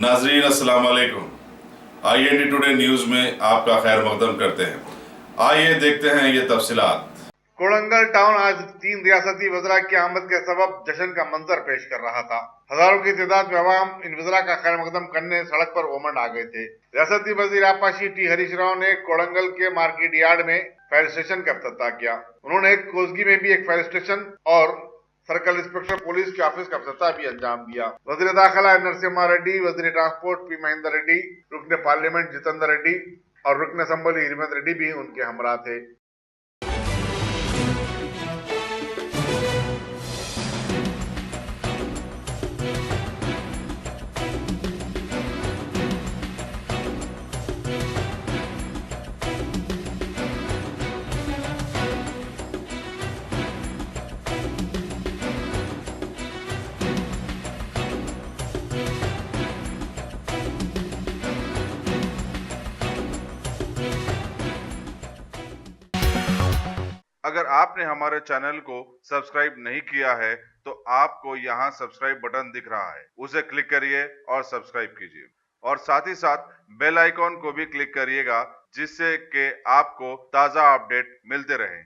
नाजरीन अस्सलाम वालेकुम। IND टुडे न्यूज में आपका खैर मकदम करते हैं। आइए देखते हैं ये तफसीलात। कोड़ंगल टाउन आज 3 रियासती वज़रा की आमद के सबब जश्न का मंजर पेश कर रहा था। हजारों की तादाद में अवाम इन वज़रा का खैर मकदम करने सड़क पर उमड़ आ गए थे। रियासती वजीर आपाशी टी हरीश राव ने कोड़ंगल के मार्केट यार्ड में फायर स्टेशन का इफ्तिताह किया। उन्होंने कोसगी में भी एक फायर स्टेशन और सर्कल इंस्पेक्टर पुलिस के ऑफिस का इफ्तिताह भी अंजाम दिया। वजीर दाखिला नरसिम्हा रेड्डी, वजीर ट्रांसपोर्ट पी महेंद्र रेड्डी, रुकन पार्लियामेंट जितेंद्र रेड्डी और रुकन असम्बली हिरमत रेड्डी भी उनके हमरा थे। अगर आपने हमारे चैनल को सब्सक्राइब नहीं किया है तो आपको यहाँ सब्सक्राइब बटन दिख रहा है, उसे क्लिक करिए और सब्सक्राइब कीजिए और साथ ही साथ बेल आइकॉन को भी क्लिक करिएगा जिससे कि आपको ताज़ा अपडेट मिलते रहे।